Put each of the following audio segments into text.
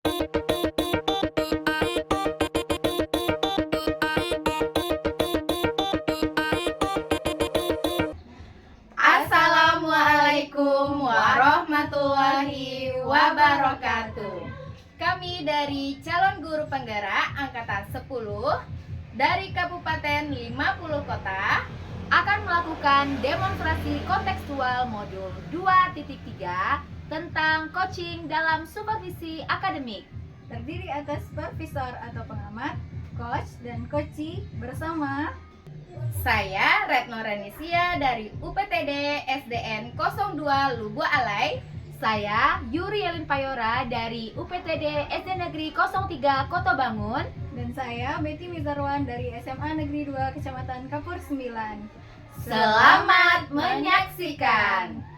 Assalamualaikum warahmatullahi wabarakatuh. Kami dari calon guru penggerak angkatan 10 dari Kabupaten 50 Kota akan melakukan demonstrasi kontekstual modul 2.3 tentang coaching dalam supervisi akademik. Terdiri atas supervisor atau pengamat, coach, dan coachee bersama Saya Retno Renisia dari UPTD SDN 02 Lubu Alai. Saya Yuri Yelin Payora dari UPTD SD Negeri 03 Kota Bangun. dan saya Betty Mizarwan dari SMA Negeri 2 Kecamatan Kapur 9. Selamat menyaksikan.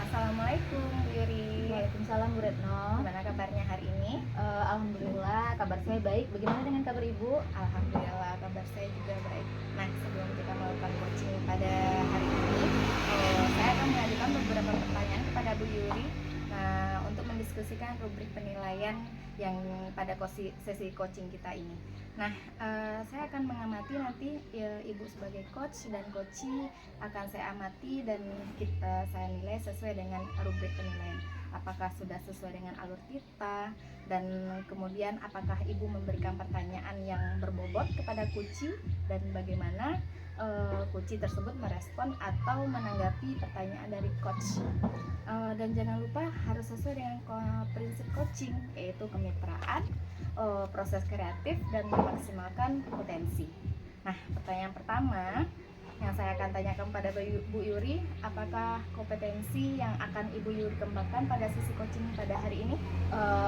Assalamualaikum Bu Yuri. Waalaikumsalam Bu Retno. Gimana kabarnya hari ini? Alhamdulillah kabar saya baik. Bagaimana dengan kabar Ibu? Alhamdulillah kabar saya juga baik. Nah, sebelum kita melakukan coaching pada hari ini, saya akan mengajukan beberapa pertanyaan kepada Bu Yuri untuk mendiskusikan rubrik penilaian yang pada sesi coaching kita ini. Nah, saya akan mengamati nanti Ibu sebagai coach dan coachee akan saya amati dan saya nilai sesuai dengan rubrik penilaian. Apakah sudah sesuai dengan alur kita, dan kemudian apakah Ibu memberikan pertanyaan yang berbobot kepada coachee dan bagaimana coachee tersebut merespon atau menanggapi pertanyaan dari coach. Dan jangan lupa harus sesuai dengan prinsip coaching, yaitu kemitraan, proses kreatif, dan memaksimalkan potensi. Nah, pertanyaan pertama yang saya akan tanyakan pada Bu Yuri, apakah kompetensi yang akan Ibu Yuri kembangkan pada sesi coaching pada hari ini?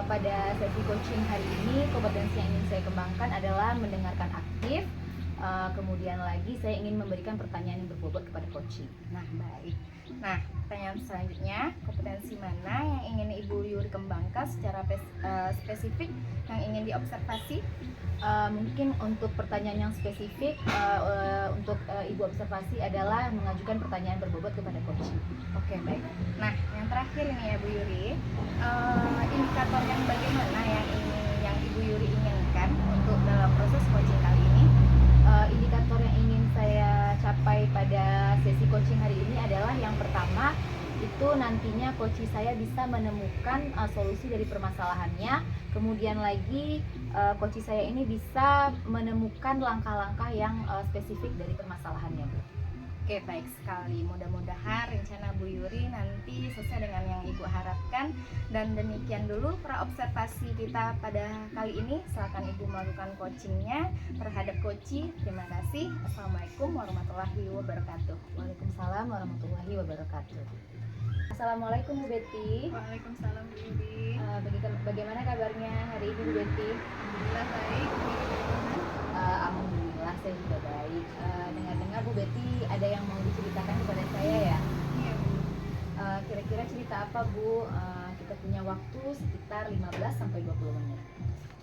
Pada sesi coaching hari ini, kompetensi yang ingin saya kembangkan adalah mendengarkan aktif. Kemudian lagi saya ingin memberikan pertanyaan yang berbobot kepada coaching. Nah, baik. Nah, pertanyaan selanjutnya, kompetensi mana yang ingin Ibu Yuri kembangkan secara spesifik yang ingin diobservasi? Mungkin untuk pertanyaan yang spesifik untuk Ibu observasi adalah mengajukan pertanyaan berbobot kepada coaching. Oke, baik. Nah, yang terakhir ini ya Bu Yuri, indikator yang bagaimana yang Ibu Yuri inginkan untuk dalam proses coaching kali ini? Indikator yang ingin saya capai pada sesi coaching hari ini adalah yang pertama itu nantinya coachee saya bisa menemukan solusi dari permasalahannya. Kemudian lagi coachee saya ini bisa menemukan langkah-langkah yang spesifik dari permasalahannya, Bu. Oke, baik sekali. Mudah-mudahan rencana Bu Yuri nanti sesuai dengan yang Ibu harapkan. Dan demikian dulu praobservasi kita pada kali ini. Silakan Ibu melakukan coachingnya terhadap coachee. Terima kasih. Assalamualaikum warahmatullahi wabarakatuh. Waalaikumsalam warahmatullahi wabarakatuh. Assalamualaikum Bu Betty. Waalaikumsalam Bu Yuri. Bagaimana kabarnya hari ini Bu Betty? Alhamdulillah baik. Alhamdulillah saya juga baik. Dengar-dengar Bu Betty ada yang mau diceritakan kepada saya ya? Iya Bu. Kira-kira cerita apa Bu? Kita punya waktu sekitar 15 sampai 20 menit.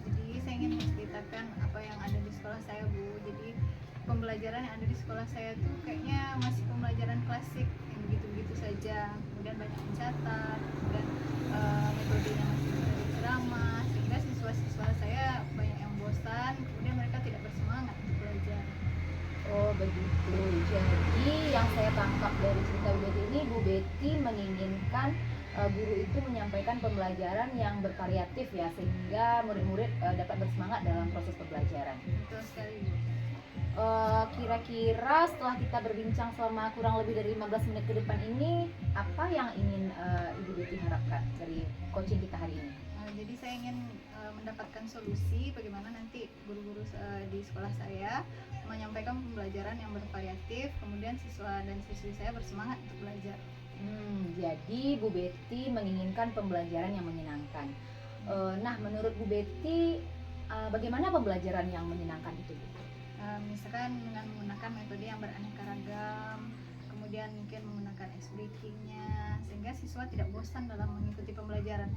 Jadi saya ingin menceritakan apa yang ada di sekolah saya Bu. Jadi pembelajaran yang ada di sekolah saya tuh kayaknya masih pembelajaran klasik yang begitu-begitu saja. Kemudian banyak mencatat, kemudian metodenya masih metode ceramah, sehingga siswa-siswa saya banyak yang bosan, kemudian mereka tidak bersemangat untuk belajar. Oh begitu. Jadi yang saya tangkap dari cerita Bu Betty ini, Bu Betty menginginkan guru itu menyampaikan pembelajaran yang bervariatif ya, sehingga murid-murid dapat bersemangat dalam proses pembelajaran. Betul sekali Bu. Kira-kira setelah kita berbincang selama kurang lebih dari 15 menit ke depan ini, apa yang ingin Ibu Betty harapkan dari coaching kita hari ini? Jadi saya ingin mendapatkan solusi bagaimana nanti guru-guru di sekolah saya menyampaikan pembelajaran yang bervariatif, kemudian siswa dan siswi saya bersemangat untuk belajar. Jadi Bu Betty menginginkan pembelajaran yang menyenangkan. Nah, menurut Bu Betty, bagaimana pembelajaran yang menyenangkan itu, Bu? Misalkan dengan menggunakan metode yang beraneka ragam, kemudian mungkin menggunakan ice breakingnya, sehingga siswa tidak bosan dalam mengikuti pembelajaran.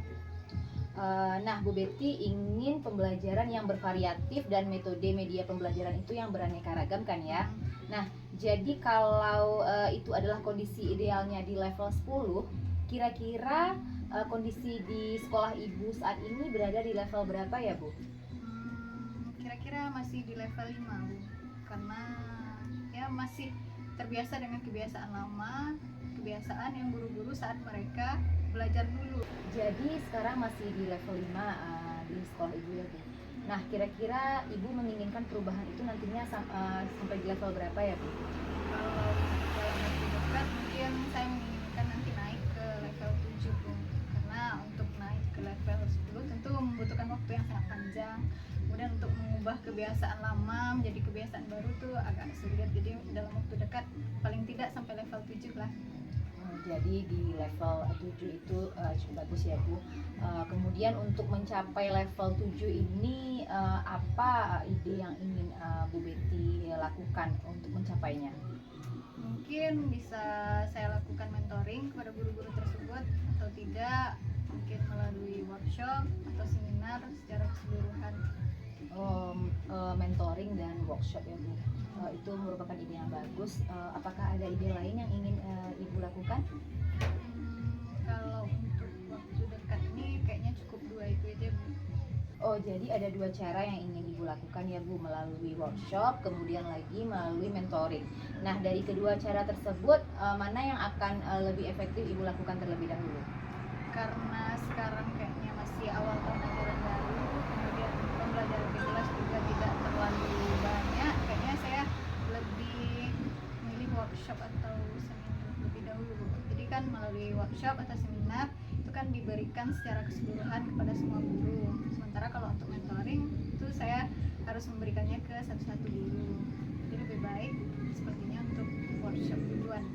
Nah, Bu Betty ingin pembelajaran yang bervariatif dan metode media pembelajaran itu yang beraneka ragam kan ya? Nah, jadi kalau itu adalah kondisi idealnya di level 10, kira-kira kondisi di sekolah Ibu saat ini berada di level berapa ya, Bu? Kira-kira masih di level 5, Bu. Karena ya masih terbiasa dengan kebiasaan lama, kebiasaan yang guru-guru saat mereka belajar dulu. Jadi sekarang masih di level 5 di sekolah Ibu ya, Bu. Nah, kira-kira Ibu menginginkan perubahan itu nantinya sampai di level berapa ya, Bu? Kalau dalam waktu dekat mungkin saya menginginkan nanti naik ke level 7, Bu. Karena untuk naik ke level 10 tentu membutuhkan waktu yang sangat panjang. Kemudian untuk mengubah kebiasaan lama menjadi kebiasaan baru tuh agak sulit. Jadi dalam waktu dekat paling tidak sampai level 7 lah. Jadi di level 7 itu cukup bagus ya, Bu. Kemudian untuk mencapai level 7 ini apa ide yang ingin Bu Betty lakukan untuk mencapainya? Mungkin bisa saya lakukan mentoring kepada guru-guru tersebut, atau tidak mungkin melalui workshop atau seminar secara keseluruhan. Mentoring dan workshop ya, Bu. Itu merupakan ide yang bagus. Apakah ada ide lain yang ingin Ibu lakukan? Kalau untuk waktu dekat ini kayaknya cukup 2 itu aja, Bu. Oh, jadi ada 2 cara yang ingin Ibu lakukan ya, Bu, melalui workshop, kemudian lagi melalui mentoring. Nah, dari kedua cara tersebut, mana yang akan lebih efektif Ibu lakukan terlebih dahulu? Karena sekarang kayaknya masih awal tahun ajaran baru, kemudian pembelajaran di kelas juga tidak terlalu banyak, kayaknya saya lebih milih workshop atau seminar lebih dahulu, Bu. Jadi kan melalui workshop atau seminar itu kan diberikan secara keseluruhan kepada semua guru. Sementara kalau untuk mentoring itu saya harus memberikannya ke satu-satu guru. Jadi lebih baik sepertinya untuk workshop duluan.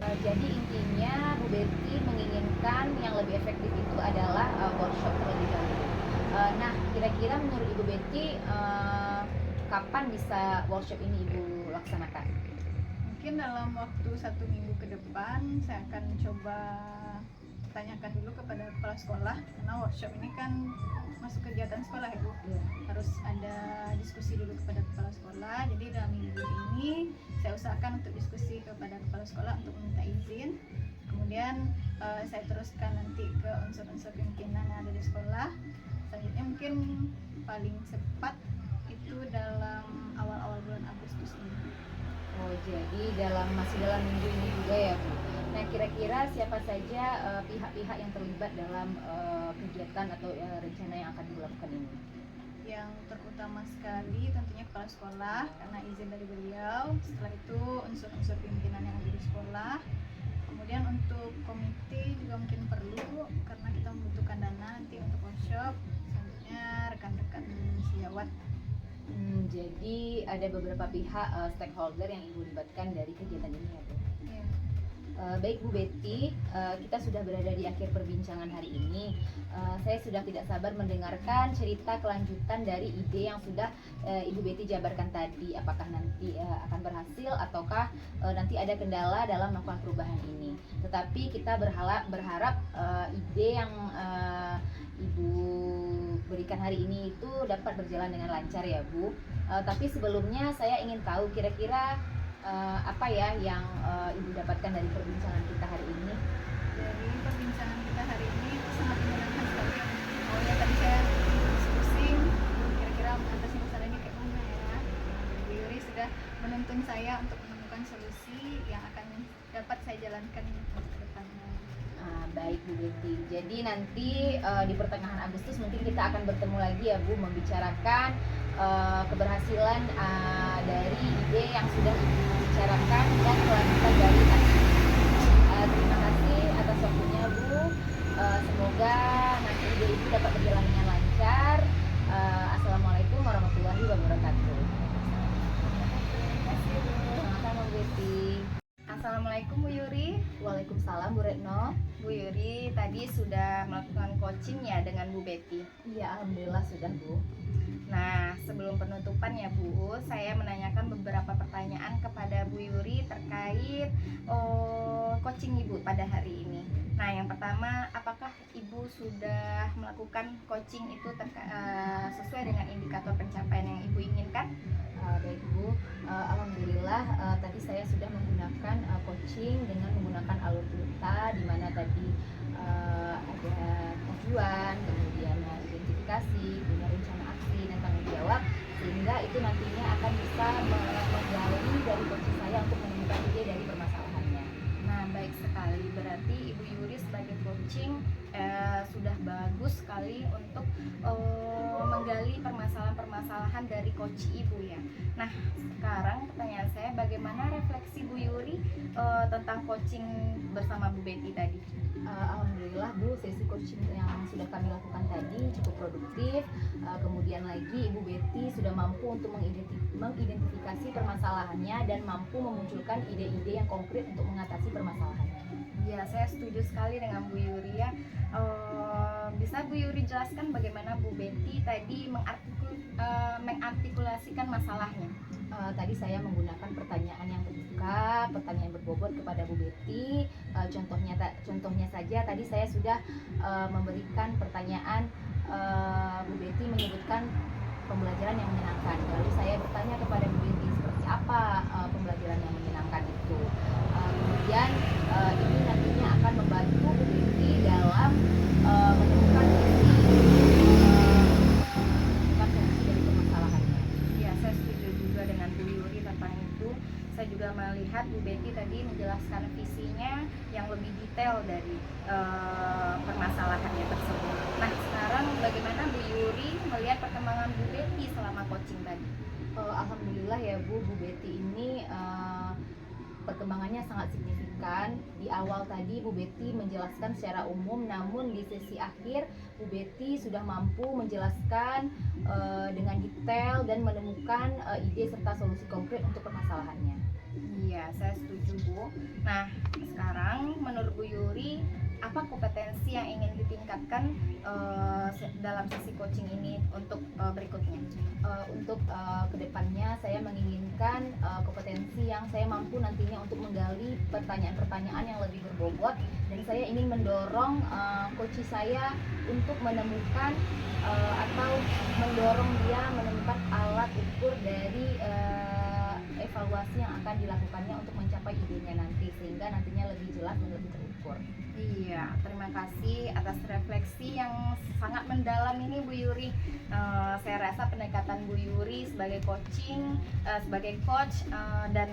Jadi intinya Bu Betty menginginkan yang lebih efektif itu adalah workshop terlebih dahulu. Nah, kira-kira menurut Ibu Betty kapan bisa workshop ini Ibu laksanakan? Mungkin dalam waktu 1 minggu ke depan saya akan coba tanyakan dulu kepada kepala sekolah, karena workshop ini kan masuk kegiatan sekolah ya, Bu. Harus ada diskusi dulu kepada kepala sekolah. Jadi dalam minggu ini saya usahakan untuk diskusi kepada kepala sekolah untuk meminta izin. Kemudian saya teruskan nanti ke unsur-unsur pimpinan yang ada di sekolah. Selanjutnya mungkin paling cepat itu dalam awal-awal bulan Agustus ini. Oh, jadi masih dalam minggu ini juga ya, Bu. Nah, kira-kira siapa saja pihak-pihak yang terlibat dalam kegiatan atau rencana yang akan dilakukan ini? Yang terutama sekali tentunya kepala sekolah karena izin dari beliau. Setelah itu unsur-unsur pimpinan yang ada di sekolah. Kemudian untuk komite juga mungkin perlu karena kita membutuhkan dana nanti untuk workshop. Selanjutnya rekan-rekan sejawat. Jadi ada beberapa pihak stakeholder yang Ibu libatkan dari kegiatan ini ya, Bu. Ya. Baik Bu Betty, kita sudah berada di akhir perbincangan hari ini. Saya sudah tidak sabar mendengarkan cerita kelanjutan dari ide yang sudah Ibu Betty jabarkan tadi. Apakah nanti akan berhasil ataukah nanti ada kendala dalam melakukan perubahan ini. Tetapi kita berharap ide yang Ibu berikan hari ini itu dapat berjalan dengan lancar ya, Bu. Tapi sebelumnya saya ingin tahu kira-kira apa ya yang Ibu dapatkan dari perbincangan kita hari ini? Dari perbincangan kita hari ini itu sangat menyenangkan sekali. Oh ya, tadi saya diskusi kira-kira mengatasi masalah ini kayak mana ya. Bu Yuri sudah menuntun saya untuk menemukan solusi yang akan dapat saya jalankan untuk ke depannya. Baik Bu Betty. Jadi nanti di pertengahan Agustus mungkin kita akan bertemu lagi ya, Bu, membicarakan keberhasilan dari ide yang sudah Ibu bicarakan dan kelanjutan dari aksi. Terima kasih atas waktunya, Bu. Semoga nanti ide itu dapat berjalan dengan lancar. Assalamualaikum warahmatullahi wabarakatuh. Terima kasih, Bu. Sama-sama Bu Betty. Assalamualaikum Bu Yuri. Waalaikumsalam Bu Retno. Bu Yuri tadi sudah melakukan coaching ya dengan Bu Betty. Iya, alhamdulillah sudah, Bu. Nah, sebelum penutupan ya Bu, saya menanyakan beberapa pertanyaan kepada Bu Yuri terkait coaching Ibu pada hari ini. Nah, yang pertama, apakah Ibu sudah melakukan coaching itu sesuai dengan indikator pencapaian yang Ibu inginkan? Baik Bu, alhamdulillah tadi saya sudah menggunakan coaching dengan menggunakan alur pita, di mana tadi ada tujuan, kemudian identifikasi, punya rencana aksi dan tanggung jawab, sehingga itu nantinya akan bisa menggali dari coaching saya untuk menemukan ide dari permasalahannya. Nah, baik sekali. Berarti Ibu Yuri sebagai coaching sudah bagus sekali untuk menggali permasalahan-permasalahan dari coach Ibu ya. Nah, sekarang pertanyaan saya, bagaimana refleksi Bu Yuri tentang coaching bersama Bu Betty tadi? Alhamdulillah Bu, sesi coaching yang sudah kami lakukan tadi cukup produktif. Kemudian lagi Ibu Betty sudah mampu untuk mengidentifikasi permasalahannya dan mampu memunculkan ide-ide yang konkret untuk mengatasi permasalahannya. Ya, saya setuju sekali dengan Bu Yuri ya. Bisa Bu Yuri jelaskan bagaimana Bu Betty tadi mengartikulasikan masalahnya? Tadi saya menggunakan pertanyaan yang terbuka, pertanyaan berbobot kepada Bu Betty. Contohnya saja tadi saya sudah memberikan pertanyaan, Bu Betty menyebutkan pembelajaran yang menyenangkan. Lalu saya bertanya kepada Bu Betty seperti apa pembelajaran yang menyenangkan itu. Kemudian ini nantinya akan membantu Bu Betty dalam menemukan solusi dari permasalahannya. Ya, saya setuju juga dengan Bu Yuri tentang itu. Saya juga melihat Bu Betty tadi menjelaskan visinya yang lebih detail dari permasalahannya tersebut. Nah, sekarang bagaimana Bu Yuri melihat perkembangan Bu Betty selama coaching tadi? Alhamdulillah ya Bu Betty ini perkembangannya sangat signifikan. Di awal tadi Bu Betty menjelaskan secara umum, namun di sesi akhir Bu Betty sudah mampu menjelaskan dengan detail dan menemukan ide serta solusi konkret untuk permasalahannya. Iya, saya setuju Bu. Nah, sekarang menurut Bu Yuri, apa kompetensi yang ingin ditingkatkan dalam sesi coaching ini untuk berikutnya? Untuk kedepannya saya menginginkan kompetensi yang saya mampu nantinya untuk menggali pertanyaan-pertanyaan yang lebih berbobot, dan saya ingin mendorong coach saya untuk menemukan atau mendorong dia menemukan alat ukur dari evaluasi yang akan dilakukannya untuk mencapai idenya nanti, sehingga nantinya lebih jelas dan lebih terukur. Iya, terima kasih atas refleksi yang sangat mendalam ini Bu Yuri. Saya rasa pendekatan Bu Yuri sebagai coaching, sebagai coach, dan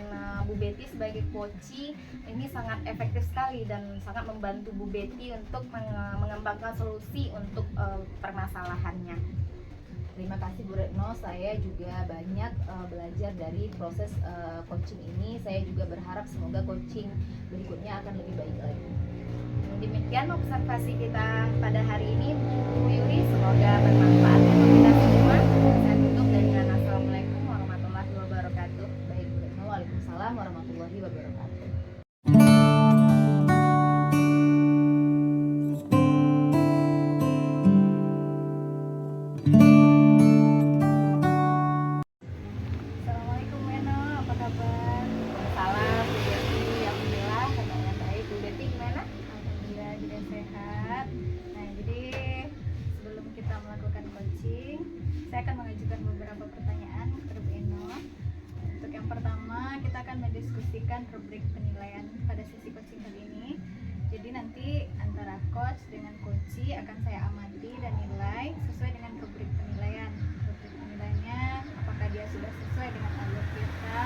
Bu Betty sebagai coachee ini sangat efektif sekali dan sangat membantu Bu Betty untuk mengembangkan solusi untuk permasalahannya. Terima kasih Bu Retno, saya juga banyak belajar dari proses coaching ini. Saya juga berharap semoga coaching berikutnya akan lebih baik lagi. Demikian observasi kita pada hari ini Bu Yuri, semoga bermanfaat untuk kita semua. Saya tutup dengan assalamualaikum warahmatullahi wabarakatuh. Baik Bu Retno, waalaikumsalam warahmatullahi wabarakatuh. Assalamualaikum Weno, apa kabar? Salam Bu Yuri, alhamdulillah kabarnya baik. Bu Betty gimana? Alhamdulillah juga sehat. Nah, jadi sebelum kita melakukan coaching, saya akan mengajukan beberapa pertanyaan ke Bu Eno. Untuk yang pertama, kita akan mendiskusikan rubrik penilaian pada sesi coaching kali ini. Jadi nanti antara coach dengan coachee akan saya amati dan nilai sesuai dengan rubrik penilaian. Rubrik penilaiannya apakah dia sudah sesuai dengan alur kita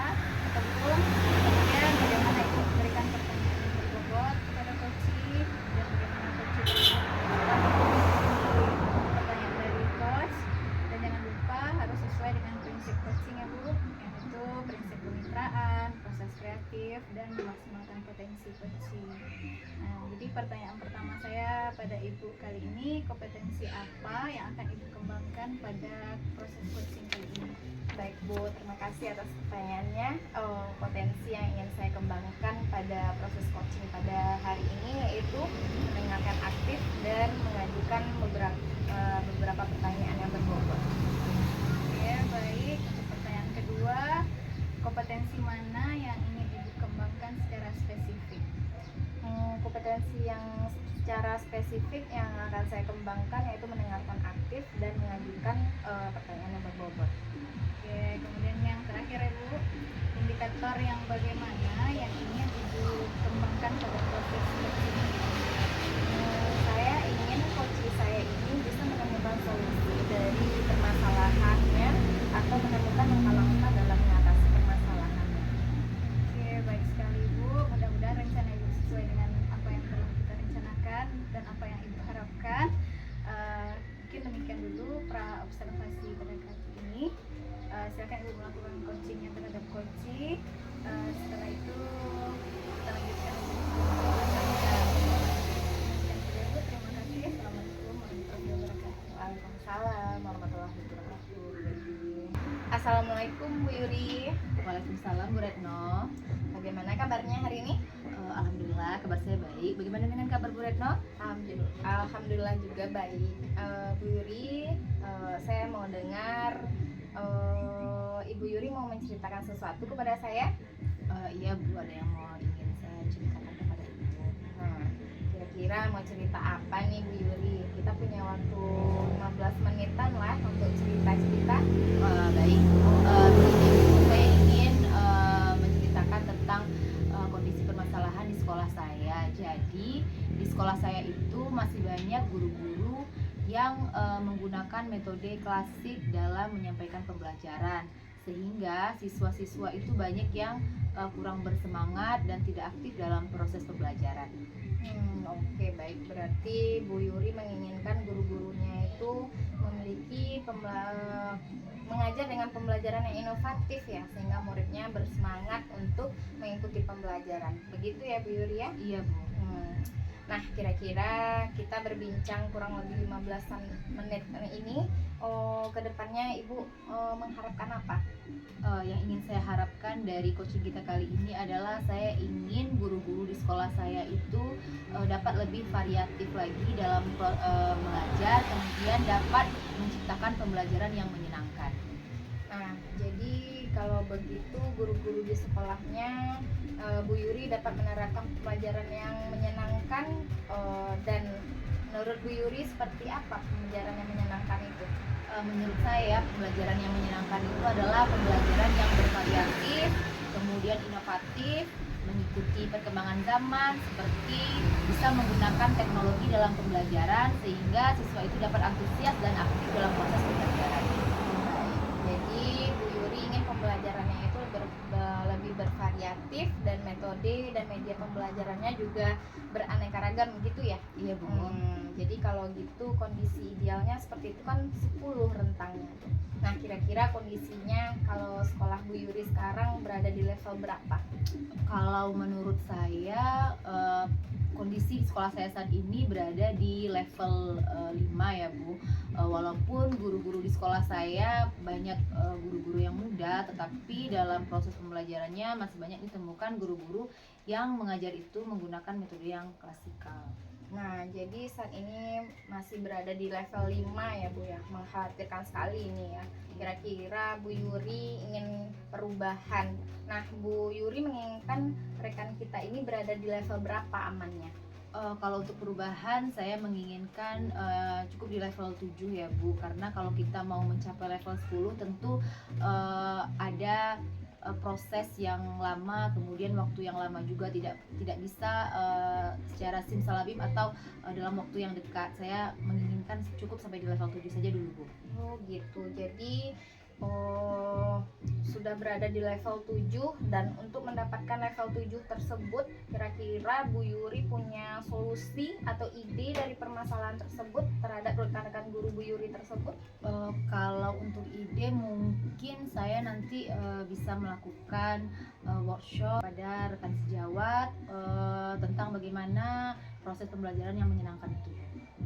atau belum. Kemudian bagaimana itu memberikan pertanyaan yang berbobot kepada coachee dan bagaimana coachee pertanyaan dari coach. Dan jangan lupa harus sesuai dengan prinsip coaching ya Bu, yaitu prinsip kemitraan, proses kreatif, dan memaksimalkan potensi coaching. Nah, jadi pertanyaan pertama saya pada Ibu kali ini, kompetensi apa yang akan Ibu kembangkan pada proses coaching kali ini? Baik Bu, terima kasih atas pertanyaannya. Potensi yang ingin saya kembangkan pada proses coaching pada hari ini yaitu mendengarkan aktif dan mengajukan beberapa pertanyaan yang berbobot. kompetensi mana yang ingin Ibu kembangkan secara spesifik? Kompetensi yang secara spesifik yang akan saya kembangkan yaitu mendengarkan aktif dan mengajukan pertanyaan yang berbobot. Oke, kemudian yang terakhir Ibu, indikator yang bagaimana yang ingin Ibu kembangkan pada proses coaching? Saya ingin coach saya ini bisa menemukan solusi dari permasalahannya atau menemukan langkah-langkah dalam mengatasi permasalahannya. Oke, baik sekali Ibu. Mudah-mudahan rencana Ibu sesuai dengan apa yang telah kita rencanakan dan apa yang Ibu harapkan. Mungkin demikian dulu pra observasi pada kali ini. Silakan Ibu melakukan coachingnya terhadap coaching. Setelah itu kita lanjutkan. Demikian saja Ibu. Terima kasih. Assalamualaikum warahmatullahi wabarakatuh. Waalaikumsalam warahmatullahi wabarakatuh. Assalamualaikum Bu Yuri. Waalaikumsalam Bu Retno. Bagaimana kabarnya hari ini? Alhamdulillah kabar saya baik. Bagaimana dengan kabar Bu Retno? Alhamdulillah juga baik. Bu Yuri, saya mau dengar Ibu Yuri mau menceritakan sesuatu kepada saya. Iya Bu, ada yang mau ingin saya ceritakan kepada Ibu. Nah, kira-kira mau cerita apa nih Bu Yuri? Kita punya waktu 15 menitan lah untuk cerita-cerita. Baik Bu, begini Bu, saya ingin menceritakan tentang kondisi permasalahan di sekolah saya. Jadi di sekolah saya itu masih banyak guru-guru yang menggunakan metode klasik dalam menyampaikan pembelajaran, sehingga siswa-siswa itu banyak yang kurang bersemangat dan tidak aktif dalam proses pembelajaran. Oke, baik. Berarti Bu Yuri menginginkan guru-gurunya itu memiliki mengajar dengan pembelajaran yang inovatif ya, sehingga muridnya bersemangat untuk mengikuti pembelajaran. Begitu ya Bu Yuri ya? Iya Bu. Nah, kira-kira kita berbincang kurang lebih 15 menit ini. Kedepannya Ibu mengharapkan apa? Yang ingin saya harapkan dari coaching kita kali ini adalah saya ingin guru-guru di sekolah saya itu dapat lebih variatif lagi dalam mengajar, kemudian dapat menciptakan pembelajaran yang menyenangkan. Nah, jadi kalau begitu guru-guru di sekolahnya Bu Yuri dapat menerapkan pembelajaran yang menyenangkan, dan menurut Bu Yuri seperti apa pembelajaran yang menyenangkan itu? Menurut saya pembelajaran yang menyenangkan itu adalah pembelajaran yang bervariatif, kemudian inovatif, mengikuti perkembangan zaman, seperti bisa menggunakan teknologi dalam pembelajaran sehingga siswa itu dapat antusias dan aktif dalam proses pembelajaran. Jadi Bu Yuri ingin pembelajarannya itu lebih bervariatif dan metode dan media pembelajarannya juga beraneka ragam gitu ya? Iya Bu. Jadi kalau gitu kondisi idealnya seperti itu kan 10 rentangnya tuh. Nah, kira-kira kondisinya kalau sekolah Bu Yuri sekarang berada di level berapa? Kalau menurut saya kondisi sekolah saya saat ini berada di level 5 ya Bu. Walaupun guru-guru di sekolah saya banyak guru-guru yang muda, tetapi dalam proses pembelajarannya masih banyak ditemukan guru-guru yang mengajar itu menggunakan metode yang klasikal. Nah, jadi saat ini masih berada di level 5 ya Bu ya. Mengkhawatirkan sekali ini ya. Kira-kira Bu Yuri ingin perubahan. Nah, Bu Yuri menginginkan rekan kita ini berada di level berapa amannya? Kalau untuk perubahan saya menginginkan cukup di level 7 ya Bu, karena kalau kita mau mencapai level 10 tentu ada proses yang lama, kemudian waktu yang lama juga, tidak bisa secara simsalabim atau dalam waktu yang dekat. Saya menginginkan cukup sampai di level 7 saja dulu Bu. Oh gitu, jadi sudah berada di level 7, dan untuk mendapatkan level 7 tersebut kira-kira Bu Yuri punya solusi atau ide dari permasalahan tersebut terhadap rekan-rekan guru Bu Yuri tersebut? Kalau untuk ide mungkin saya nanti bisa melakukan workshop pada rekan sejawat tentang bagaimana proses pembelajaran yang menyenangkan itu.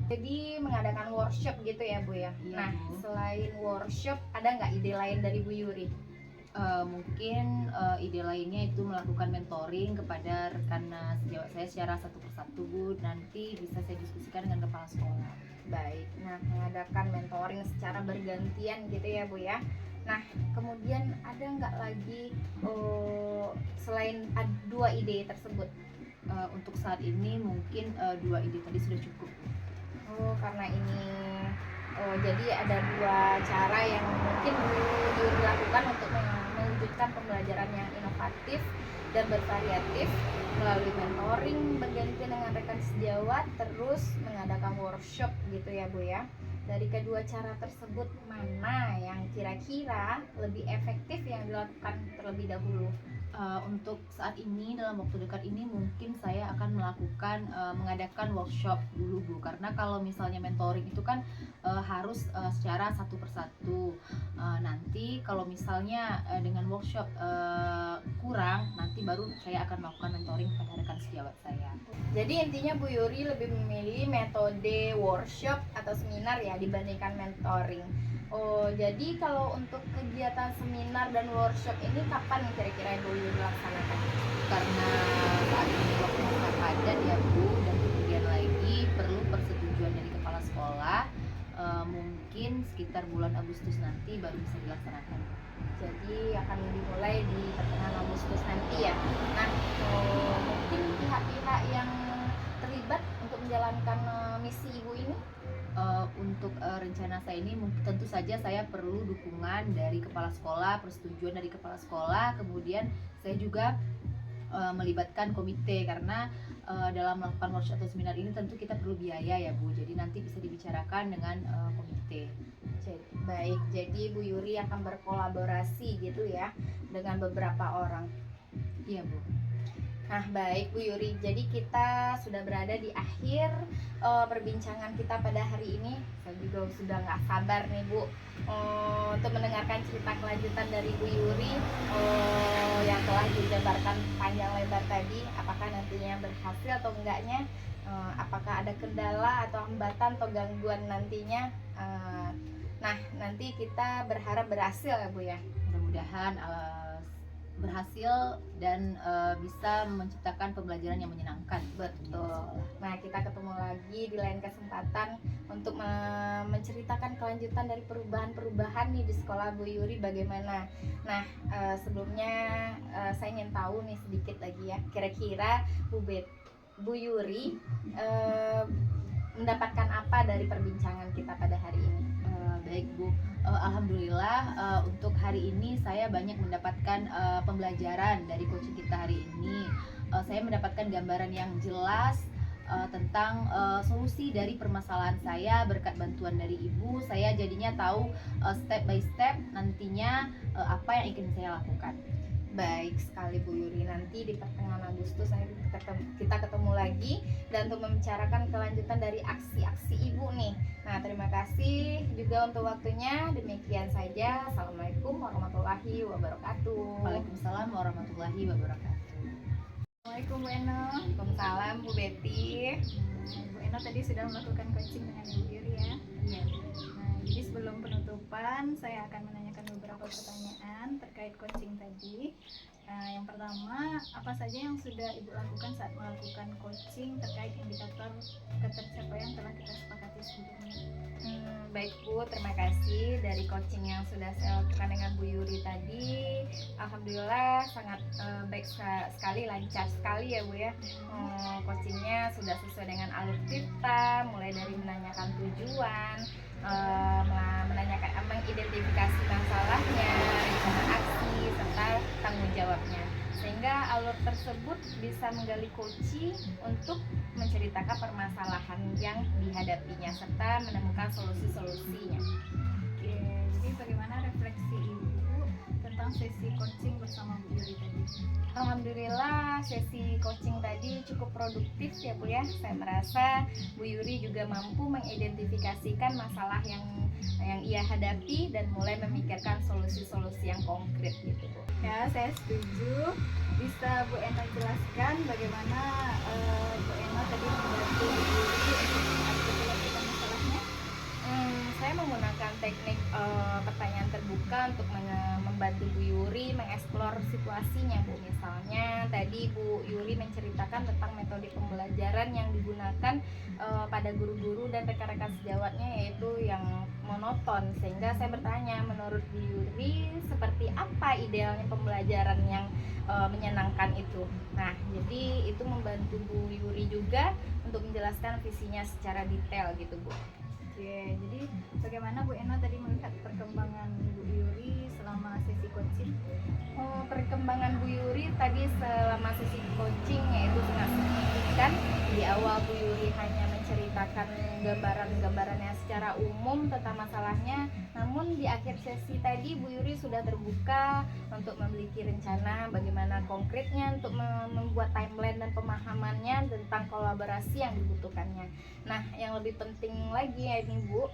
Jadi mengadakan workshop gitu ya Bu ya? Iya, Nah, Bu. selain workshop ada nggak ide lain dari Bu Yuri? Mungkin ide lainnya itu melakukan mentoring kepada rekan sejawat saya secara satu persatu Bu. Nanti bisa saya diskusikan dengan kepala sekolah. Baik, nah mengadakan mentoring secara bergantian gitu ya Bu ya. Nah, kemudian ada nggak lagi selain dua ide tersebut? Untuk saat ini mungkin 2 ide tadi sudah cukup. Oh, karena ini jadi ada dua cara yang mungkin dilakukan untuk mewujudkan pembelajaran yang inovatif dan bervariatif melalui mentoring berganti dengan rekan sejawat, terus mengadakan workshop gitu ya Bu ya. Dari kedua cara tersebut mana yang kira-kira lebih efektif yang dilakukan terlebih dahulu? Untuk saat ini dalam waktu dekat ini mungkin saya akan mengadakan workshop dulu Bu, karena kalau misalnya mentoring itu kan harus secara satu persatu. Nanti kalau misalnya dengan workshop kurang, nanti baru saya akan melakukan mentoring pada rekan sejawat saya. Jadi intinya Bu Yuri lebih memilih metode workshop atau seminar ya dibandingkan mentoring. Oh, jadi kalau untuk kegiatan seminar dan workshop ini kapan kira-kira Bu Yuri laksanakan? Karena saat ini waktunya sangat padat ya Bu, dan kemudian lagi perlu persetujuan dari kepala sekolah. Mungkin sekitar bulan Agustus nanti baru bisa dilaksanakan. Jadi akan dimulai di pertengahan Agustus nanti ya. Nah, mungkin pihak-pihak yang terlibat untuk menjalankan misi Ibu ini? Untuk rencana saya ini tentu saja saya perlu dukungan dari kepala sekolah, persetujuan dari kepala sekolah, kemudian saya juga melibatkan komite, karena dalam melakukan workshop atau seminar ini tentu kita perlu biaya ya Bu, jadi nanti bisa dibicarakan dengan komite. Baik, jadi Bu Yuri akan berkolaborasi gitu ya dengan beberapa orang. Iya Bu. Nah baik Bu Yuri, jadi kita sudah berada di akhir perbincangan kita pada hari ini. Saya juga sudah nggak sabar nih Bu untuk mendengarkan cerita kelanjutan dari Bu Yuri yang telah dijabarkan panjang lebar tadi. Apakah nantinya berhasil atau enggaknya, apakah ada kendala atau hambatan atau gangguan nantinya. Nah nanti kita berharap berhasil ya Bu ya. Mudah-mudahan berhasil dan bisa menciptakan pembelajaran yang menyenangkan. Betul. Nah, kita ketemu lagi di lain kesempatan untuk menceritakan kelanjutan dari perubahan-perubahan nih di sekolah Bu Yuri bagaimana. Nah, sebelumnya saya ingin tahu nih sedikit lagi ya, kira-kira Bu Yuri mendapatkan apa dari perbincangan kita pada hari ini? Baik Bu, alhamdulillah untuk hari ini saya banyak mendapatkan pembelajaran dari coaching kita hari ini. Saya mendapatkan gambaran yang jelas tentang solusi dari permasalahan saya. Berkat bantuan dari Ibu, saya jadinya tahu step by step nantinya apa yang ingin saya lakukan. Baik sekali Bu Yuri, nanti di pertengahan Agustus kita ketemu lagi dan untuk membicarakan kelanjutan dari aksi-aksi Ibu nih. Nah, terima kasih juga untuk waktunya. Demikian saja. Assalamualaikum warahmatullahi wabarakatuh. Waalaikumsalam warahmatullahi wabarakatuh. Assalamualaikum Bu Eno. Waalaikumsalam Bu Betty. Bu Eno tadi sudah melakukan coaching dengan Ibu Yuri ya. Iya. Nah, jadi sebelum penutupan saya akan menanyakan beberapa pertanyaan terkait coaching tadi. Yang pertama, apa saja yang sudah Ibu lakukan saat melakukan coaching terkait indikator ketercapaian telah kita sepakati sebelumnya? Baik Bu, terima kasih dari coaching yang sudah saya lakukan dengan Bu Yuri tadi. Alhamdulillah sangat baik sekali, lancar sekali ya Bu ya. Coachingnya sudah sesuai dengan alur kita, mulai dari menanyakan tujuan, mengidentifikasi masalahnya, rencana aksi, serta tanggung jawabnya, sehingga alur tersebut bisa menggali coaching untuk menceritakan permasalahan yang dihadapinya serta menemukan solusi-solusinya. Oke, jadi bagaimana refleksi Ibu tentang sesi coaching bersama Bu Yuri tadi? Alhamdulillah sesi coaching tadi cukup produktif ya Bu ya. Saya merasa Bu Yuri juga mampu mengidentifikasikan masalah yang ia hadapi dan mulai memikirkan solusi-solusi yang konkret gitu Bu. Ya, saya setuju. Bisa Bu Eno jelaskan bagaimana Bu Eno tadi membantu Bu Yuri untuk mengartikulasikan masalahnya? Saya menggunakan teknik pertanyaan terbuka untuk membantu Bu Yuri mengeksplor situasinya Bu. Misalnya tadi Bu Yuri menceritakan tentang metode pembelajaran yang digunakan pada guru-guru dan rekan-rekan sejawatnya, yaitu yang monoton. Sehingga saya bertanya, menurut Bu Yuri seperti apa idealnya pembelajaran yang menyenangkan itu? Nah, jadi itu membantu Bu Yuri juga untuk menjelaskan visinya secara detail gitu, Bu. Oke, jadi bagaimana Bu Eno tadi melihat perkembangan Bu Yuri selama sesi coaching? Perkembangan Bu Yuri tadi selama sesi coaching yaitu sangat signifikan. Di awal Bu Yuri hanya menceritakan gambaran-gambarannya secara umum tentang masalahnya, namun di akhir sesi tadi Bu Yuri sudah terbuka untuk memiliki rencana bagaimana konkretnya untuk membuat timeline dan pemahamannya tentang kolaborasi yang dibutuhkannya. Nah, yang lebih penting lagi ya ini Bu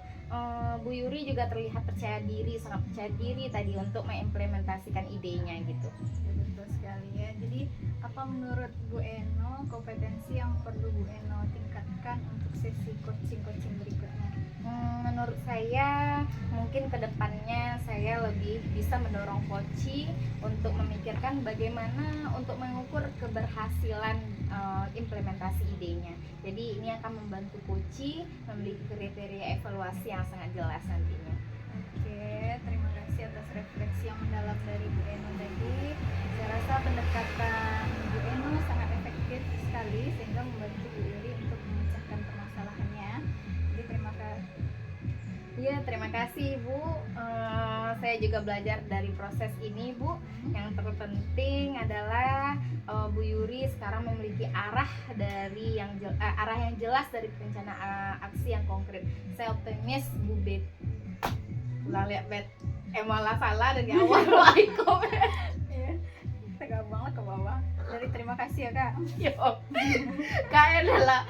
Yuri juga terlihat percaya diri, sangat percaya diri tadi untuk mengimplementasikan idenya gitu. Ya, betul sekali ya. Jadi apa menurut Bu Eno kompetensi yang perlu Bu Eno tingkatkan untuk sesi coaching berikutnya? Menurut saya mungkin kedepannya saya lebih bisa mendorong coach untuk memikirkan bagaimana untuk mengukur keberhasilan implementasi idenya. Jadi ini akan membantu coach memiliki kriteria evaluasi yang sangat jelas nantinya. Oke, terima kasih atas refleksi yang mendalam dari Bu Eno tadi. Saya rasa pendekatan Bu Eno sangat efektif sekali sehingga membantu Bu Yuri untuk memecahkan permasalahannya. Jadi Terima kasih Bu. Saya juga belajar dari proses ini Bu. Yang terpenting adalah Bu Yuri sekarang memiliki arah yang jelas dari rencana aksi yang konkret. Saya optimis Bu Bet. Ulang lihat Bet. Malah salah dari awal Waalaikum. ya, tegak banget ke bawah. Jadi terima kasih ya Kak. Yo, Kak adalah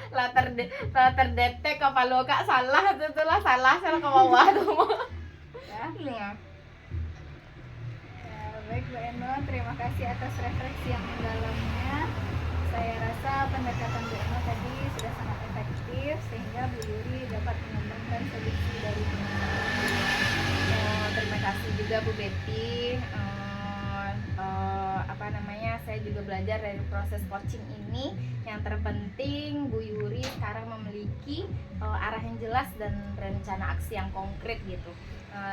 terdetek kalau Kak salah itu lah salah ke bawah tuh. Ya. Iya. Ya, baik Bu Eno, terima kasih atas refleksi yang mendalamnya. Saya rasa pendekatan Bu Eno tadi sudah sangat efektif sehingga Bu Yuri dapat mengembangkan solusi dari permasalahan. Terima kasih juga Bu Betty. Saya juga belajar dari proses coaching ini. Yang terpenting Bu Yuri sekarang memiliki arah yang jelas dan rencana aksi yang konkret gitu.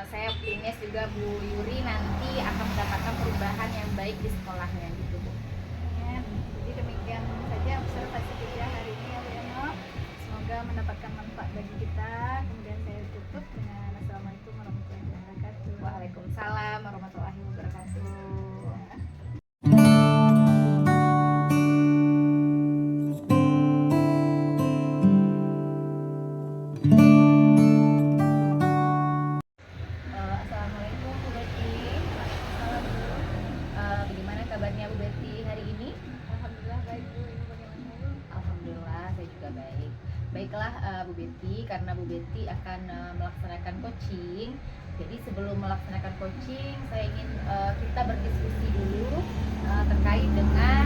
Saya optimis juga Bu Yuri nanti akan mendapatkan perubahan yang baik di sekolahnya gitu Bu. Ya, jadi demikian saja observasi kita hari ini ya Bu Eno. Semoga mendapatkan manfaat bagi kita. Kemudian saya tutup dengan Assalamualaikum warahmatullahi wabarakatuh. Waalaikumsalam warahmatullahi wabarakatuh. Assalamualaikum Bu Betty. Bagaimana kabarnya Bu Betty hari ini? Alhamdulillah baik Bu. Ini bagaimana Bu? Alhamdulillah saya juga baik. Baiklah Bu Betty, karena Bu Betty akan melaksanakan coaching. Jadi sebelum melaksanakan coaching, saya ingin kita berdiskusi dulu terkait dengan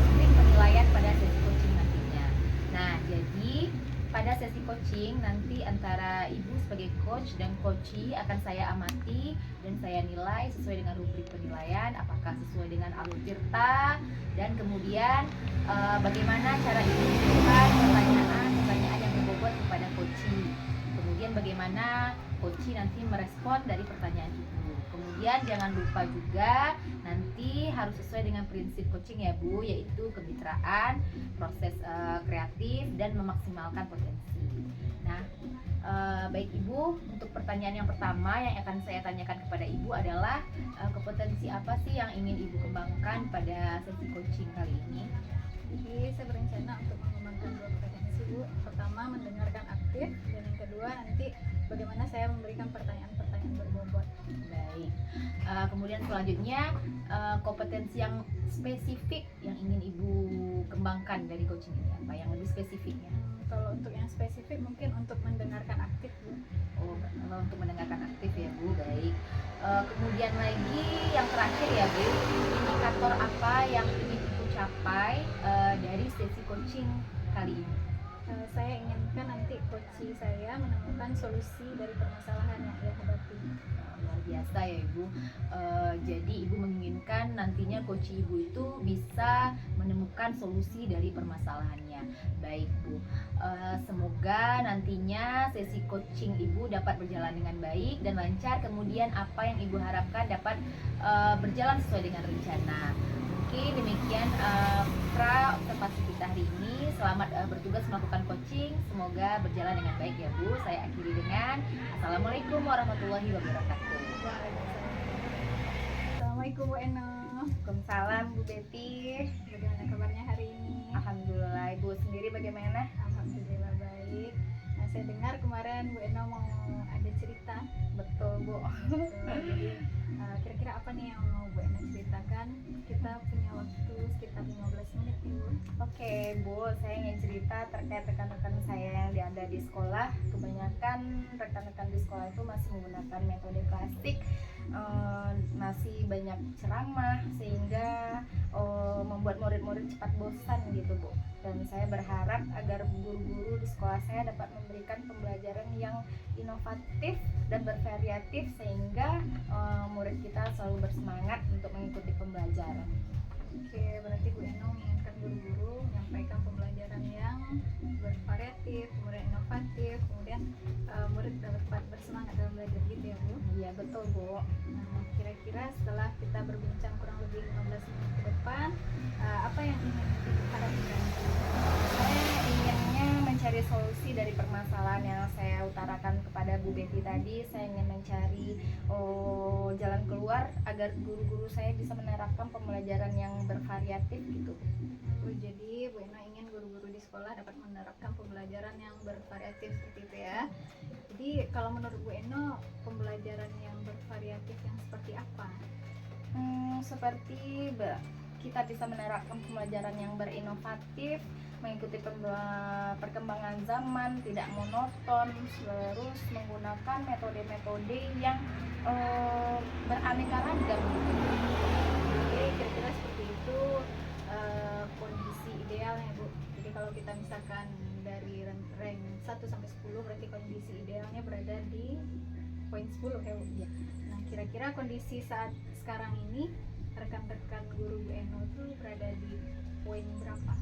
rubrik penilaian pada sesi coaching nantinya. Nah, jadi pada sesi coaching nanti antara Ibu sebagai coach dan coachee akan saya amati dan saya nilai sesuai dengan rubrik penilaian, apakah sesuai dengan alur tirta, dan kemudian bagaimana cara Ibu menentukan pertanyaan yang berbobot kepada coachee. Kemudian bagaimana coachee nanti merespon dari pertanyaan itu. Kemudian jangan lupa juga nanti harus sesuai dengan prinsip coaching ya Bu, yaitu kemitraan, proses kreatif, dan memaksimalkan potensi. Nah, baik Ibu, untuk pertanyaan yang pertama yang akan saya tanyakan kepada Ibu adalah kompetensi apa sih yang ingin Ibu kembangkan pada sesi coaching kali ini? Jadi saya berencana untuk mengembangkan dua kompetensi Bu. Pertama mendengarkan aktif dan yang kedua nanti bagaimana saya memberikan pertanyaan-pertanyaan berbobot. Baik. Kemudian selanjutnya kompetensi yang spesifik yang ingin Ibu kembangkan dari coaching ini apa? Yang lebih spesifiknya? Kalau untuk yang spesifik mungkin untuk mendengarkan aktif Bu. Oh, untuk mendengarkan aktif ya Bu. Baik. Kemudian lagi yang terakhir ya Bu, indikator apa yang ingin Ibu capai dari sesi coaching kali ini? Saya inginkan nanti coach saya menemukan solusi dari permasalahan yang ia hadapi. Luar biasa ya Ibu. Jadi Ibu menginginkan nantinya coach Ibu itu bisa menemukan solusi dari permasalahannya. Baik Bu, semoga nantinya sesi coaching Ibu dapat berjalan dengan baik dan lancar. Kemudian apa yang Ibu harapkan dapat berjalan sesuai dengan rencana. Mungkin demikian pra observasi kita hari ini. Selamat bertugas melakukan coaching. Semoga berjalan dengan baik ya Bu. Saya akhiri dengan Assalamualaikum warahmatullahi wabarakatuh. Assalamualaikum Bu Eno. Waalaikumsalam Bu Betty. Bagaimana kabarnya hari ini? Alhamdulillah. Ibu sendiri bagaimana? Alhamdulillah baik. Nah, saya dengar kemarin Bu Eno mau ada cerita. Betul Bu. Jadi kira-kira apa nih yang mau Bu Eno ceritakan? Kita punya waktu sekitar 15 menit nih Bu. Oke Bu, saya ingin cerita terkait rekan-rekan saya yang ada di sekolah. Kebanyakan rekan-rekan di sekolah itu masih menggunakan metode klasik, masih banyak ceramah sehingga membuat murid-murid cepat bosan gitu Bu. Dan saya berharap agar guru-guru di sekolah saya dapat memberikan pembelajaran yang inovatif dan bervariatif sehingga murid kita selalu bersemangat untuk mengikuti pembelajaran. Oke, berarti Bu Eno menginginkan guru-guru menyampaikan pembelajaran yang bervariatif, kemudian inovatif, kemudian murid dapat bersemangat dalam belajar gitu ya Bu. Iya betul Bu. Nah, kira-kira setelah kita berbincang kurang lebih 15 menit ke depan, apa yang ingin diharapkan? Saya inginnya mencari solusi dari permasalahan yang saya utarakan kepada Bu Betty tadi. Saya ingin mencari jalan keluar agar guru-guru saya bisa menerapkan pembelajaran yang bervariatif gitu. Jadi Bu Eno ingin guru-guru di sekolah dapat menerapkan pembelajaran yang bervariatif seperti itu ya. Jadi kalau menurut Bu Eno, pembelajaran yang bervariatif yang seperti apa? Seperti kita bisa menerapkan pembelajaran yang berinovatif, mengikuti perkembangan zaman, tidak monoton, terus menggunakan metode-metode yang beraneka ragam. Oke, kira-kira seperti itu kondisi idealnya Bu. Jadi kalau kita misalkan dari rank 1 sampai 10 berarti kondisi idealnya berada di poin 10 ya Bu. Nah, kira-kira kondisi saat sekarang ini rekan-rekan guru Bu Eno itu berada di poin berapa?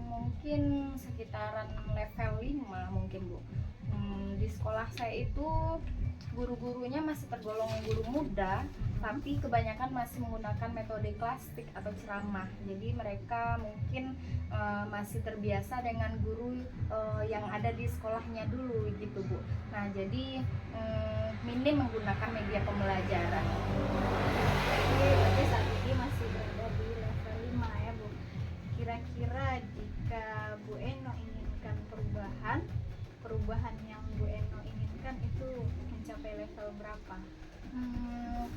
Mungkin sekitaran level 5 mungkin Bu. Di sekolah saya itu guru-gurunya masih tergolong guru muda, tapi kebanyakan masih menggunakan metode klasik atau ceramah. Jadi mereka mungkin masih terbiasa dengan guru yang ada di sekolahnya dulu gitu Bu. Nah jadi minim menggunakan media pembelajaran. Berarti saat ini masih berada di level 5 ya Bu. Kira-kira jika Bu Eno inginkan perubahan yang Bu Eno inginkan itu mencapai level berapa?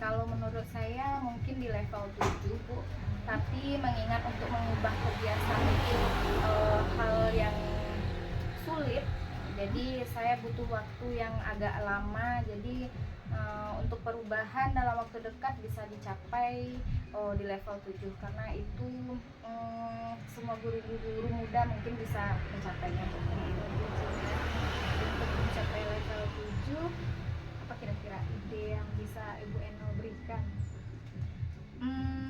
Kalau menurut saya mungkin di level 7 Bu, tapi mengingat untuk mengubah kebiasaan itu hal yang sulit, jadi saya butuh waktu yang agak lama. Jadi untuk perubahan dalam waktu dekat bisa dicapai di level 7 karena itu semua guru-guru muda mungkin bisa mencapainya. Untuk mencapai level 7, apa kira-kira ide yang bisa Ibu Eno berikan?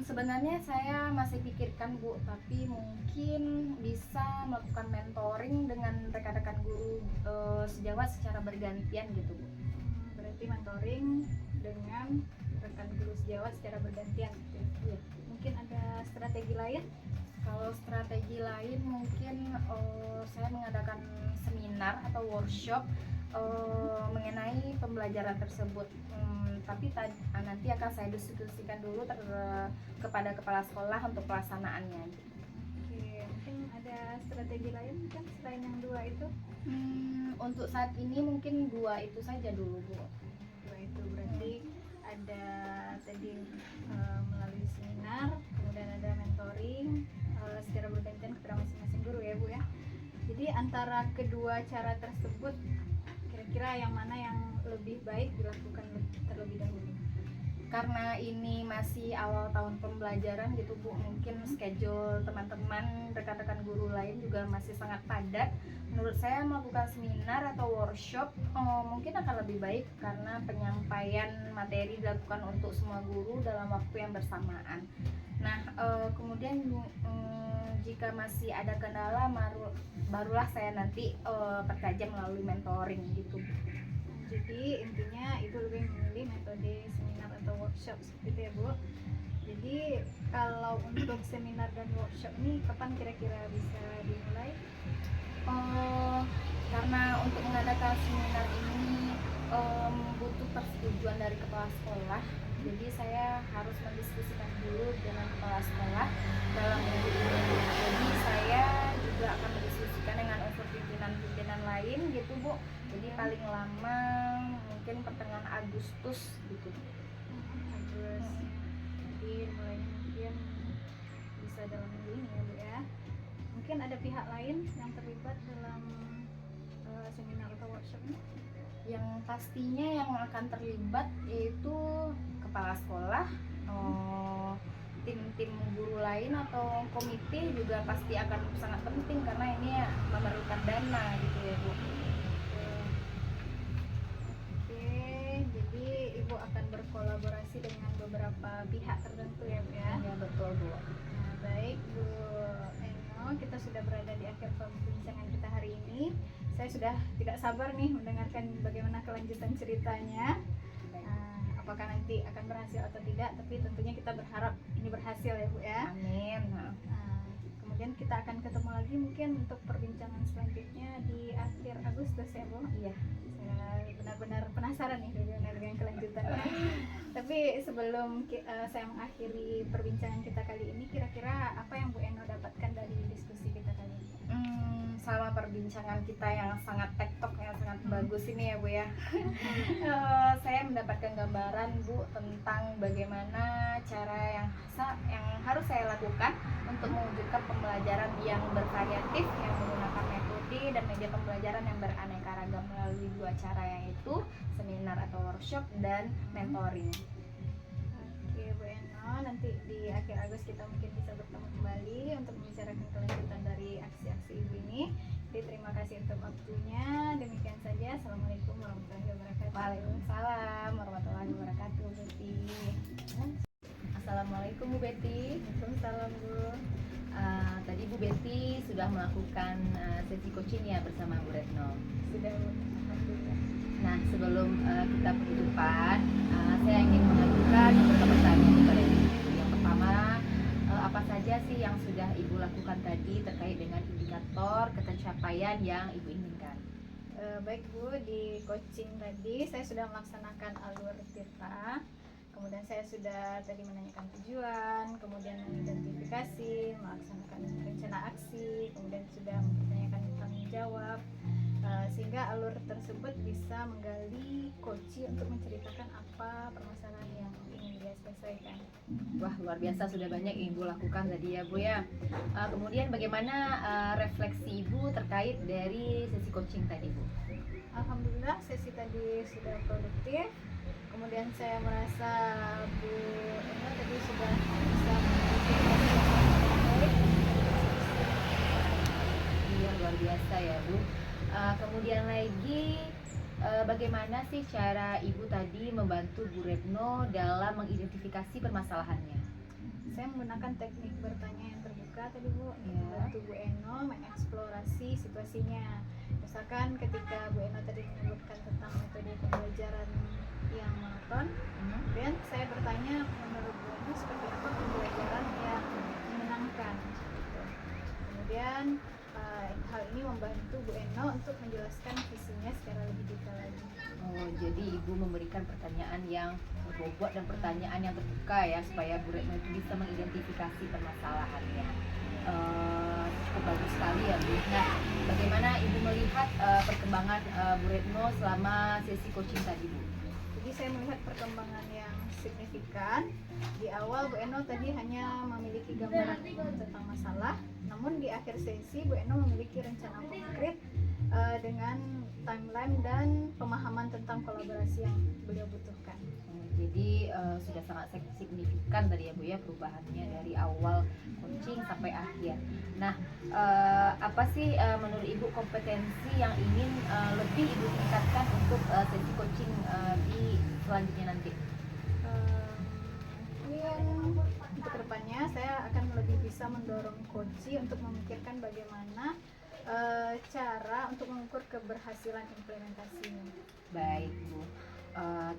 Sebenarnya saya masih pikirkan Bu, tapi mungkin bisa melakukan mentoring dengan rekan-rekan guru sejawat secara bergantian gitu Bu. Berarti mentoring dengan rekan guru sejawat secara bergantian gitu. Iya. Mungkin ada strategi lain? Kalau strategi lain mungkin saya mengadakan seminar atau workshop mengenai pembelajaran tersebut. Tapi nanti akan saya diskusikan dulu kepada kepala sekolah untuk pelaksanaannya. Oke, mungkin ada strategi lain kan selain yang 2 itu? Untuk saat ini mungkin 2 itu saja dulu Bu. 2 itu berarti ada tadi melalui seminar, kemudian ada mentoring secara bergantian kepada masing-masing guru ya Bu ya. Jadi antara kedua cara tersebut kira-kira yang mana yang lebih baik dilakukan terlebih dahulu? karena ini masih awal tahun pembelajaran gitu Bu, mungkin schedule teman-teman, rekan-rekan guru lain juga masih sangat padat. Menurut saya melakukan seminar atau workshop mungkin akan lebih baik karena penyampaian materi dilakukan untuk semua guru dalam waktu yang bersamaan. Nah, kemudian jika masih ada kendala barulah saya nanti pertajam melalui mentoring gitu. Jadi intinya Ibu lebih memilih metode seminar atau workshop seperti itu ya Bu. Jadi kalau untuk seminar dan workshop ini kapan kira-kira bisa dimulai? Karena untuk mengadakan seminar ini butuh persetujuan dari kepala sekolah, jadi saya harus mendiskusikan dulu dengan kepala sekolah dalam minggu ini. Jadi saya juga akan mendiskusikan dengan unsur pimpinan-pimpinan lain gitu Bu. Jadi paling lama mungkin pertengahan Agustus gitu. Agustus. Jadi mulainya mungkin bisa dalam minggu ini ya Bu ya. Mungkin ada pihak lain yang terlibat dalam seminar atau workshop ini? Yang pastinya yang akan terlibat yaitu kepala sekolah, tim-tim guru lain atau komite juga pasti akan sangat penting karena ini ya memerlukan dana gitu ya Bu. Oke, jadi Ibu akan berkolaborasi dengan beberapa pihak tertentu ya Bu ya? Ya betul Bu. Nah, baik Bu Eno, kita sudah berada di akhir perbincangan kita hari ini. Saya sudah tidak sabar nih mendengarkan bagaimana kelanjutan ceritanya. Apakah nanti akan berhasil atau tidak, tapi tentunya kita berharap ini berhasil ya Bu ya. Amin. Kemudian kita akan ketemu lagi mungkin untuk perbincangan selanjutnya di akhir Agustus ya Bu. Iya. Saya benar-benar penasaran nih dengan kelanjutannya. Tapi sebelum saya mengakhiri perbincangan kita kali ini, kira-kira apa yang Bu Eno dapatkan dari diskusi kita kali ini? Selama perbincangan kita yang sangat tektok, yang sangat bagus ini ya Bu ya, saya mendapatkan gambaran Bu tentang bagaimana cara yang harus saya lakukan untuk mewujudkan pembelajaran yang bervariatif, yang menggunakan metode dan media pembelajaran yang beraneka ragam melalui dua cara, yaitu seminar atau workshop dan mentoring. Oke Bu Eno, nanti di akhir Agustus kita mungkin bisa bertemu kembali untuk membicarakan kelanjutan dari aksi-aksi Ibu ini. Jadi terima kasih untuk waktunya. Demikian saja. Assalamualaikum warahmatullahi wabarakatuh. Waalaikumsalam warahmatullahi wabarakatuh, Betty. Assalamualaikum Bu Betty. Waalaikumsalam Bu. Tadi Bu Betty sudah melakukan sesi coaching ya bersama Bu Retno. Sudah Bu. Alhamdulillah. Nah, sebelum kita penutupan, saya ingin mengajukan beberapa pertanyaan kepada Ibu. Yang pertama, apa saja sih yang sudah Ibu lakukan tadi terkait dengan indikator ketercapaian yang Ibu inginkan? Baik Bu, di coaching tadi saya sudah melaksanakan alur tirta. Kemudian saya sudah tadi menanyakan tujuan, kemudian mengidentifikasi, melaksanakan rencana aksi, kemudian sudah menanyakan tanggung jawab, sehingga alur tersebut bisa menggali coaching untuk menceritakan apa permasalahan yang ingin dia selesaikan. Wah, luar biasa, sudah banyak yang Ibu lakukan tadi ya Bu ya. Kemudian bagaimana refleksi Ibu terkait dari sesi coaching tadi Bu? Alhamdulillah sesi tadi sudah produktif. Kemudian saya merasa Bu Eno tadi sudah bisa Iya, luar biasa ya Bu. Kemudian lagi, bagaimana sih cara Ibu tadi membantu Bu Retno dalam mengidentifikasi permasalahannya? saya menggunakan teknik bertanya yang terbuka tadi Bu, untuk Ya. membantu Bu Eno mengeksplorasi situasinya. Misalkan ketika Bu Eno tadi menyebutkan tentang metode pembelajaran yang monoton, kemudian saya bertanya menurut Bu Eno seperti apa pembelajaran yang menyenangkan. Kemudian hal ini membantu Bu Eno untuk menjelaskan visinya secara lebih detail lagi. Oh, jadi Ibu memberikan pertanyaan yang berbobot dan pertanyaan yang terbuka ya, supaya Bu Retno itu bisa mengidentifikasi permasalahannya. Cukup bagus sekali ya Bu. Nah, bagaimana Ibu melihat perkembangan Bu Retno selama sesi coaching tadi Bu? Jadi saya melihat perkembangan yang signifikan. Di awal Bu Eno tadi hanya memiliki gambaran tentang masalah, namun di akhir sesi Bu Eno memiliki rencana konkret dengan timeline dan pemahaman tentang kolaborasi yang beliau butuhkan. Jadi sudah sangat signifikan tadi ya Bu ya perubahannya dari awal coaching sampai akhir. Nah, apa sih menurut Ibu kompetensi yang ingin lebih Ibu tingkatkan untuk sesi coaching di selanjutnya nanti? Mungkin untuk kedepannya saya akan lebih bisa mendorong coach untuk memikirkan bagaimana cara untuk mengukur keberhasilan implementasinya. Baik Bu,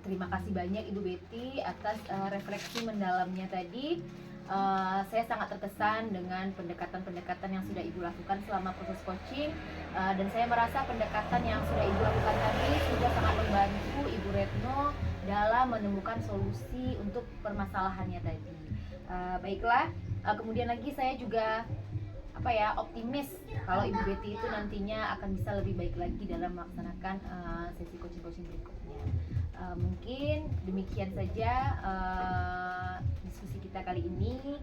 terima kasih banyak Ibu Betty atas refleksi mendalamnya tadi. Saya sangat terkesan dengan pendekatan-pendekatan yang sudah Ibu lakukan selama proses coaching, dan saya merasa pendekatan yang sudah Ibu lakukan tadi sudah sangat membantu Ibu Retno dalam menemukan solusi untuk permasalahannya tadi. Baiklah, kemudian lagi saya juga optimis kalau Ibu Betty itu nantinya akan bisa lebih baik lagi dalam melaksanakan sesi coaching berikutnya. Mungkin demikian saja diskusi kita kali ini.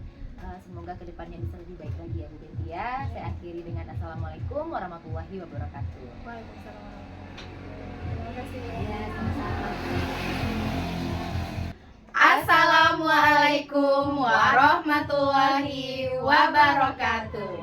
Semoga kedepannya bisa lebih baik lagi ya Bu Betty ya. Saya akhiri dengan Assalamualaikum warahmatullahi wabarakatuh. Waalaikumsalam warahmatullahi wabarakatuh. Terima kasih. Ya, sama-sama. Assalamualaikum warahmatullahi wabarakatuh.